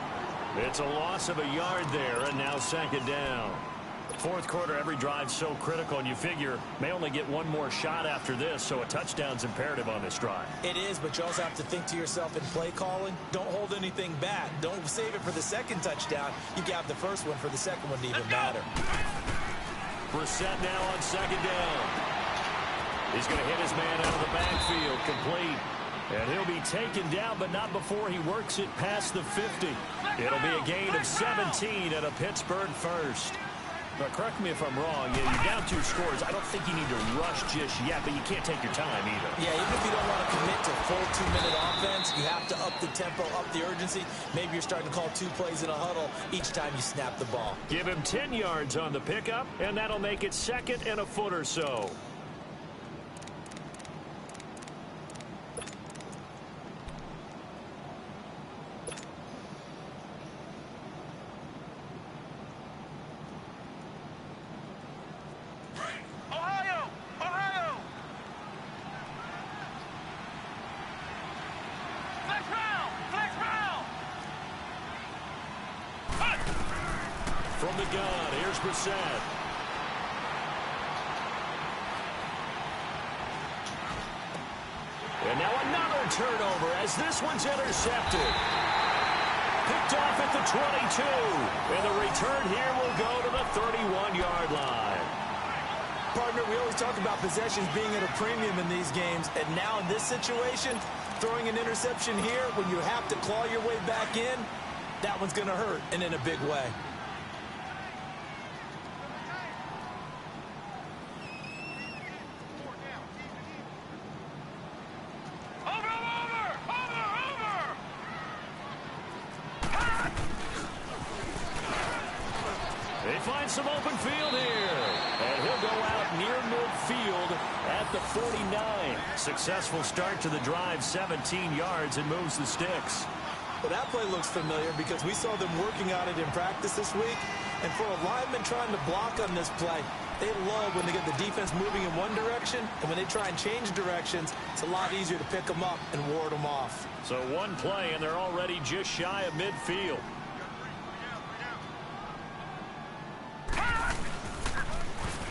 It's a loss of a yard there, and now 2nd down. 4th quarter, every drive's so critical, and you figure may only get one more shot after this, so a touchdown's imperative on this drive. It is, but you also have to think to yourself in play calling, don't hold anything back. Don't save it for the 2nd touchdown. You got the 1st one for the 2nd one to even matter. Brissett now on 2nd down. He's going to hit his man out of the backfield, complete. And he'll be taken down, but not before he works it past the 50. It'll be a gain of 17 and a Pittsburgh 1st. But correct me if I'm wrong, you're down 2 scores. I don't think you need to rush just yet, but you can't take your time either. Yeah, even if you don't want to commit to full 2-minute offense, you have to up the tempo, up the urgency. Maybe you're starting to call 2 plays in a huddle each time you snap the ball. Give him 10 yards on the pickup, and that'll make it 2nd and a foot or so. From the gun, here's Brissett. And now another turnover as this one's intercepted. Picked off at the 22. And the return here will go to the 31-yard line. Partner, we always talk about possessions being at a premium in these games. And now in this situation, throwing an interception here when you have to claw your way back in, that one's going to hurt, and in a big way. They find some open field here. And he'll go out near midfield at the 49. Successful start to the drive, 17 yards, and moves the sticks. Well, that play looks familiar because we saw them working on it in practice this week. And for a lineman trying to block on this play, they love when they get the defense moving in one direction. And when they try and change directions, it's a lot easier to pick them up and ward them off. So one play, and they're already just shy of midfield.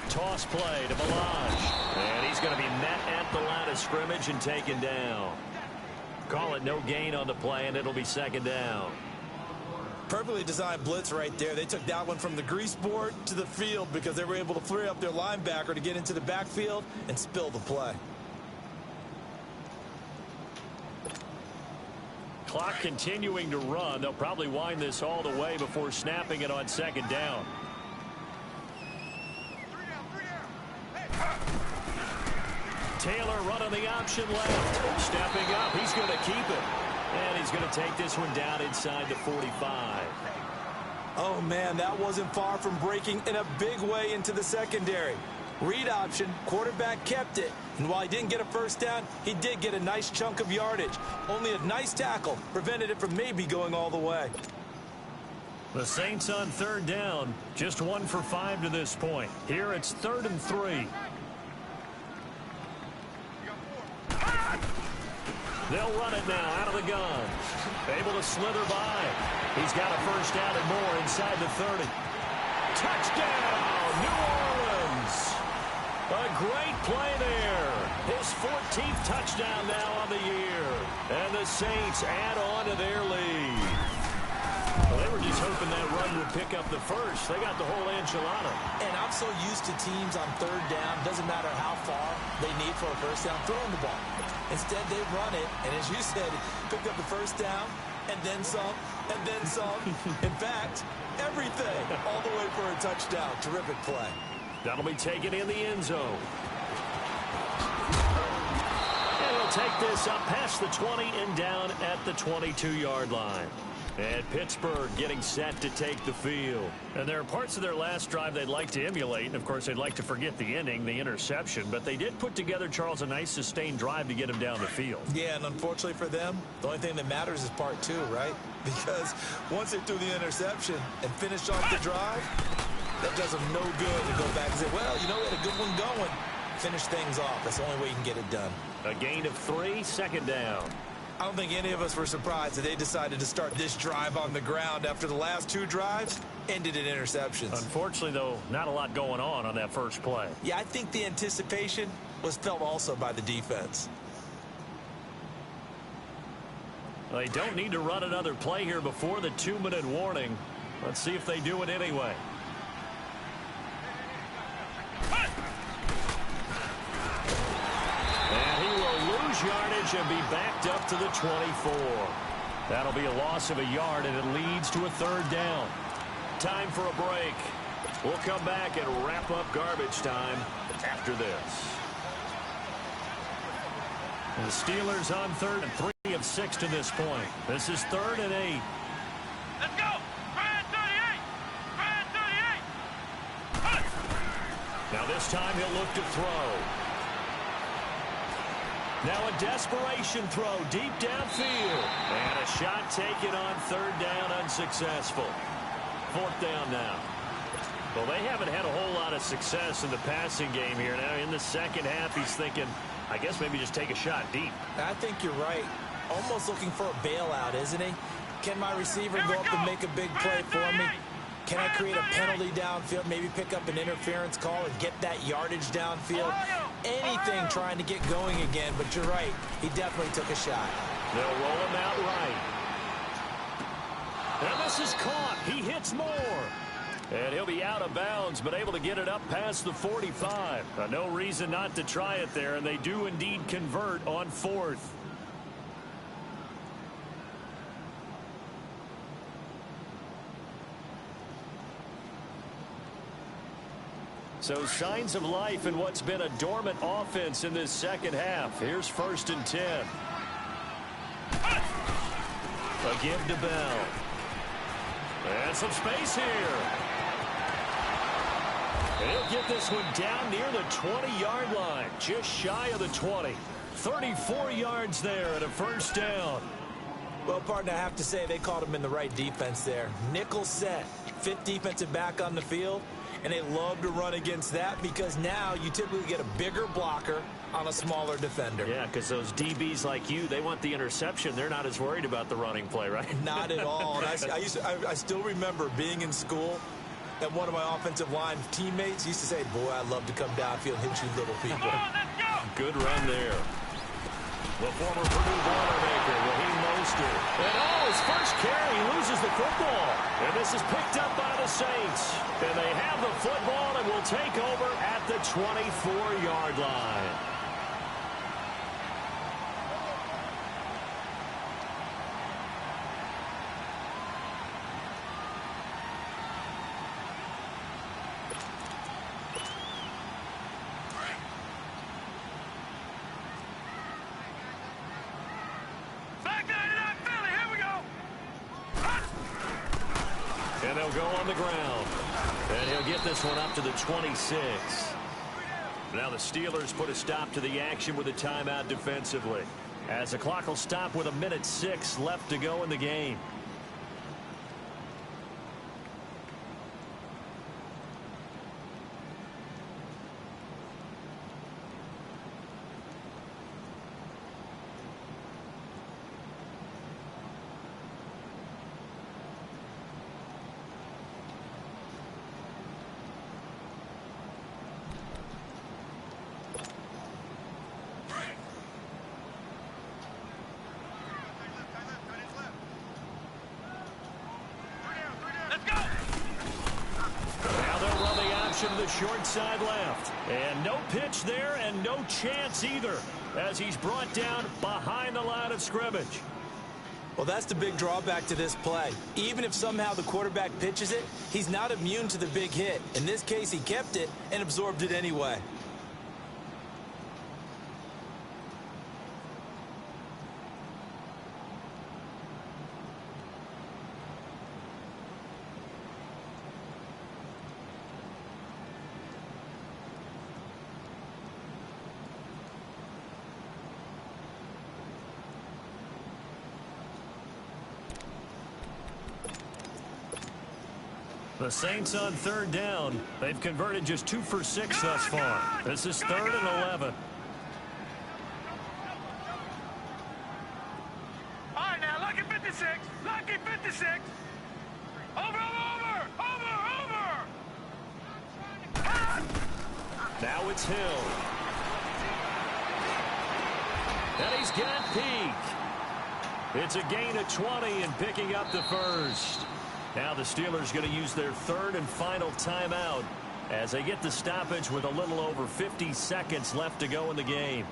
Toss play to Melange. And he's going to be met at the line of scrimmage and taken down. Call it no gain on the play, and it'll be second down. Perfectly designed blitz right there. They took that one from the grease board to the field because they were able to flare up their linebacker to get into the backfield and spill the play. Clock continuing to run. They'll probably wind this all the way before snapping it on second down. Taylor running the option left. Stepping up. He's going to keep it. And he's going to take this one down inside the 45. Oh, man, that wasn't far from breaking in a big way into the secondary. Read option, quarterback kept it. And while he didn't get a first down, he did get a nice chunk of yardage. Only a nice tackle prevented it from maybe going all the way. The Saints on third down, just 1 for 5 to this point. Here it's 3rd and 3. They'll run it now out of the gun. Able to slither by. He's got a first down and more inside the 30. Touchdown, New Orleans. A great play there. His 14th touchdown now on the year. And the Saints add on to their lead. Well, they were just hoping that run would pick up the first. They got the whole enchilada. And I'm so used to teams on third down, doesn't matter how far they need for a first down, throwing the ball. Instead, they run it, and as you said, picked up the first down, and then some, and then some. In fact, everything, all the way for a touchdown. Terrific play. That'll be taken in the end zone. And he'll take this up past the 20 and down at the 22-yard line. And Pittsburgh getting set to take the field. And there are parts of their last drive they'd like to emulate. And, of course, they'd like to forget the ending, the interception. But they did put together, Charles, a nice sustained drive to get him down the field. Yeah, and unfortunately for them, the only thing that matters is part 2, right? Because once they threw the interception and finished off the drive, that does them no good to go back and say, well, you know, we had a good one going. Finish things off. That's the only way you can get it done. A gain of 3, second down. I don't think any of us were surprised that they decided to start this drive on the ground after the last 2 drives ended in interceptions. Unfortunately, though, not a lot going on that first play. Yeah, I think the anticipation was felt also by the defense. They don't need to run another play here before the 2-minute warning. Let's see if they do it anyway. And he will lose yardage and be backed up to the 24. That'll be a loss of a yard, and it leads to a 3rd down. Time for a break. We'll come back and wrap up garbage time after this. The Steelers on 3rd and 3 of 6 to this point. This is 3rd and 8. Let's go! 38! 38! Now this time he'll look to throw. Now a desperation throw deep downfield. And a shot taken on 3rd down, unsuccessful. 4th down now. Well, they haven't had a whole lot of success in the passing game here. Now in the second half, he's thinking, I guess maybe just take a shot deep. I think you're right. Almost looking for a bailout, isn't he? Can my receiver go up and make a big play for me? Can I create a penalty downfield, maybe pick up an interference call and get that yardage downfield? Anything trying to get going again, but you're right. He definitely took a shot. They'll roll him out right. And this is caught. He hits more. And he'll be out of bounds, but able to get it up past the 45. No reason not to try it there, and they do indeed convert on 4th. So signs of life in what's been a dormant offense in this second half. Here's 1st and 10. A give to Bell. And some space here. He'll get this one down near the 20-yard line, just shy of the 20. 34 yards there and a 1st down. Well, partner, I have to say they called him in the right defense there. Nickel set, 5th defensive back on the field, and they love to run against that because now you typically get a bigger blocker on a smaller defender. Yeah, because those DBs like you, they want the interception. They're not as worried about the running play, right? Not at all. And I still remember being in school, and one of my offensive line teammates used to say, boy, I'd love to come downfield and hit you little people. Good run there. The former Purdue Boilermaker, Raheem Mostert. And his first carry, loses the football. And this is picked up by the Saints. And they have the football and will take over at the 24-yard line. And they'll go on the ground. And he'll get this one up to the 26. Now the Steelers put a stop to the action with a timeout defensively, as the clock will stop with 1:06 left to go in the game. To the short side left. And no pitch there and no chance either, as he's brought down behind the line of scrimmage. Well, that's the big drawback to this play. Even if somehow the quarterback pitches it, he's not immune to the big hit. In this case, he kept it and absorbed it anyway. The Saints on third down. They've converted just 2 for 6 thus far. This is 3rd and 11. All right, now, lucky 56. Lucky 56. Over. Now it's Hill. And he's got Peak. It's a gain of 20 and picking up the first. Now the Steelers going to use their 3rd and final timeout as they get the stoppage with a little over 50 seconds left to go in the game.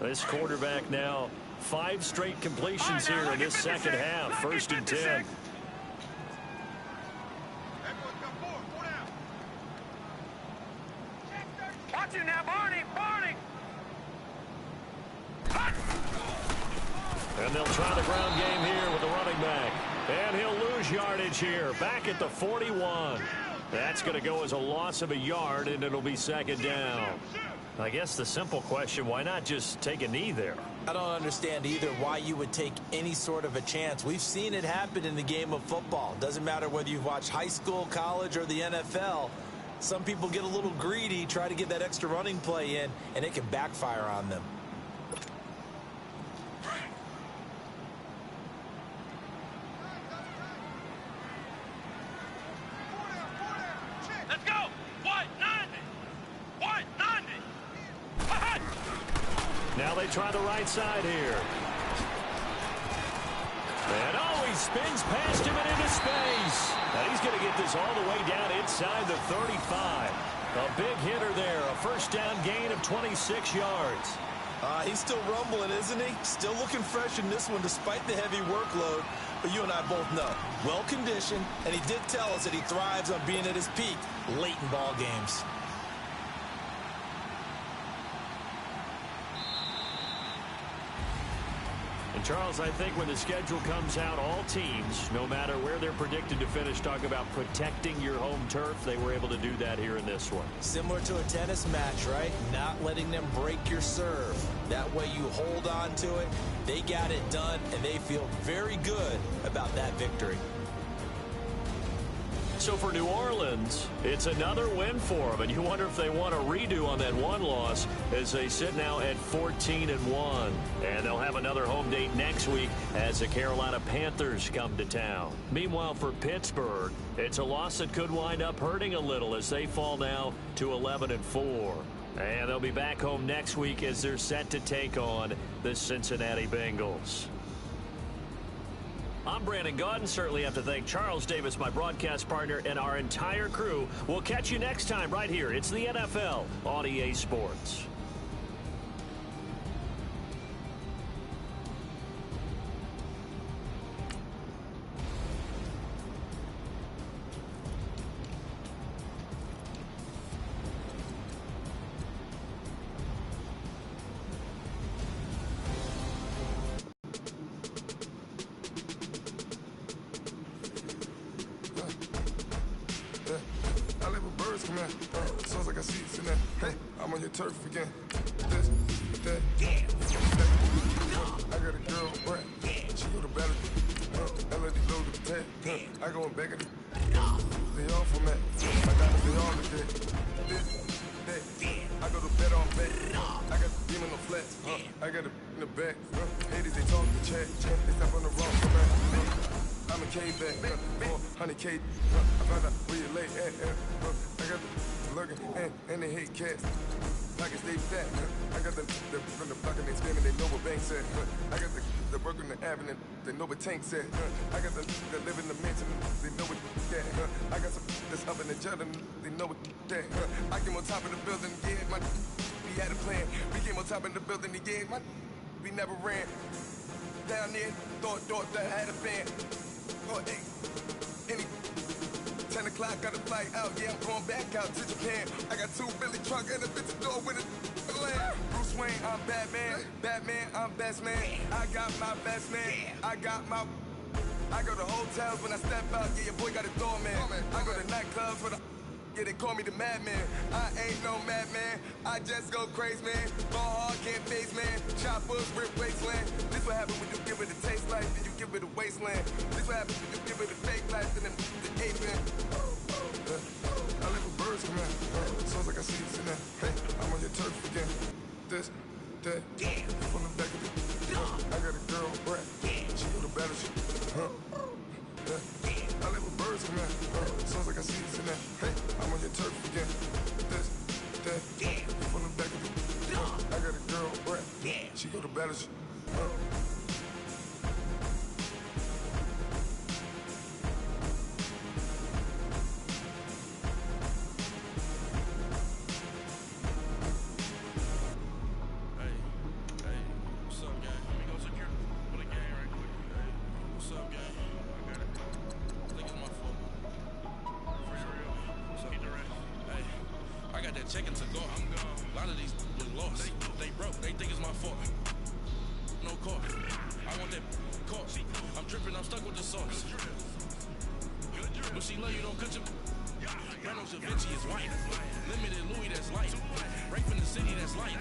This quarterback now 5 straight completions here in this second half. 1st and 10. Watch it now, Barney. And they'll try the ground game here with the running back. And he'll lose yardage here. Back at the 41. That's going to go as a loss of a yard, and it'll be 2nd down. I guess the simple question, why not just take a knee there? I don't understand either why you would take any sort of a chance. We've seen it happen in the game of football. Doesn't matter whether you've watched high school, college, or the NFL. Some people get a little greedy, try to get that extra running play in, and it can backfire on them. Let's go. 190. Now they try the right side here. And he spins past him and into space. And he's going to get this all the way down inside the 35. A big hitter there. A 1st down gain of 26 yards. He's still rumbling, isn't he? Still looking fresh in this one despite the heavy workload. But you and I both know, well-conditioned, and he did tell us that he thrives on being at his peak late in ball games. And Charles, I think when the schedule comes out, all teams, no matter where they're predicted to finish, talk about protecting your home turf. They were able to do that here in this one. Similar to a tennis match, right? Not letting them break your serve. That way you hold on to it. They got it done, and they feel very good about that victory. So for New Orleans, it's another win for them, and you wonder if they want a redo on that one loss as they sit now at 14-1. And they'll have another home date next week as the Carolina Panthers come to town. Meanwhile, for Pittsburgh, it's a loss that could wind up hurting a little as they fall now to 11-4. And they'll be back home next week as they're set to take on the Cincinnati Bengals. I'm Brandon Gaudin. Certainly have to thank Charles Davis, my broadcast partner, and our entire crew. We'll catch you next time right here. It's the NFL on EA Sports. Sounds like I see it in that. Hey, I'm on your turf again. This, that, I got a girl, Brad. She go to battle. LED loaded the tag. I go and beg it. They all from that. I got it, they all again. This, that, I go to bed on bed. I got the beam on the flats. I got it in the back. Haters, they talk the chat. They stop on the wrong command. I'm a K-back, 400K. I found out where you lay at. I got the lurking and they hate cats. Pockets stay fat. I got the from the block and they screaming, they know what banks at. I got the work on the avenue, they know what tanks at. I got the live in the mansion, they know what that. I got some that's up in the jet and they know what that. I came on top of the building, yeah, we had a plan. We came on top of the building, yeah, we never ran. Down there, thought that I had a fan. Oh, hey, 10 o'clock, got a flight out. Yeah, I'm going back out to Japan. I got 2 Billy truck and a bitch door with a land. Bruce Wayne, I'm Batman. Batman, I'm best man. I got my best man. I go to hotels when I step out. Yeah, your boy got a doorman. I go to nightclubs with a. Yeah, they call me the madman. I ain't no madman. I just go crazy, man. Ball hard, can't face, man. Choppers, rip wasteland. This what happen when you give it a taste life, then you give it a wasteland. This what happen when you give it a fake life, and then the ape man. I live with birds come out. Sounds like I see it in that. Hey, I'm on your turf again. This, that, from the back of the. I got a girl, Brad. She go to battle, I live with birds come out. Sounds like I see it in that. Hey, I'm on your turf again. This, that, from the back of the. I got a girl, Brad. She go to battle. Checking to go. I'm gone. A lot of these lost. They broke. They think it's my fault. No call. I want that call. I'm tripping. I'm stuck with the sauce. But she love you, don't cut your. Reynolds Da Vinci is white. Limited Louis, that's light. Rape in the city, that's light.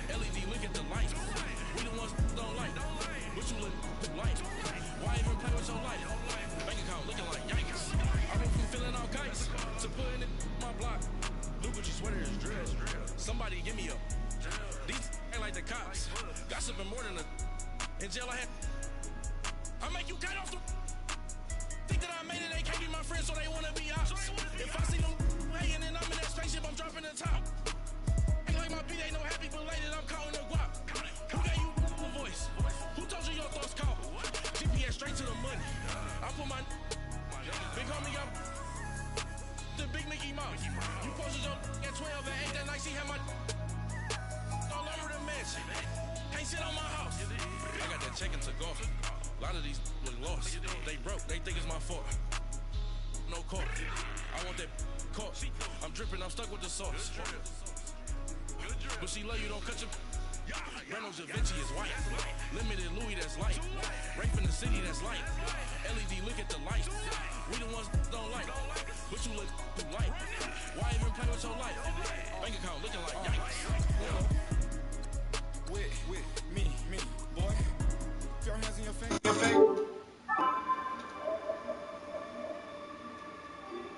LED, look at the light. We the ones don't like. But you look light. Why even play with your life? Bank account looking like yikes. I went from filling out kites to putting it in my block. Look what your sweater is dressed. Somebody give me a. These ain't like the cops. Gossiping more than a. In jail I had. I make you cut off the. Think that I made it, they can't be my friends, so they wanna be ops. If I see them hating and I'm in that spaceship, I'm dropping the top. Ain't like my beat ain't no happy belated, I'm calling the guap. Who gave you a voice? Who told you your thoughts call? GPS straight to the money. I put my. Big homie up. The big Mickey Mouse. You posted your at 12 and 8 that night, she had my all over the mansion. Can't sit on my house. I got that check into golf. A lot of these look lost. They broke, they think it's my fault. No call. I want that call. I'm dripping, I'm stuck with the sauce. But she love you, don't cut your. Reynolds Da Vinci is white. Limited Louis, that's light. Rape in the city, that's light. LED, look at the light. We the ones don't like. But you look too light. Why even play with your life? Bank account looking like yikes. With me, boy. Put your hands in your face.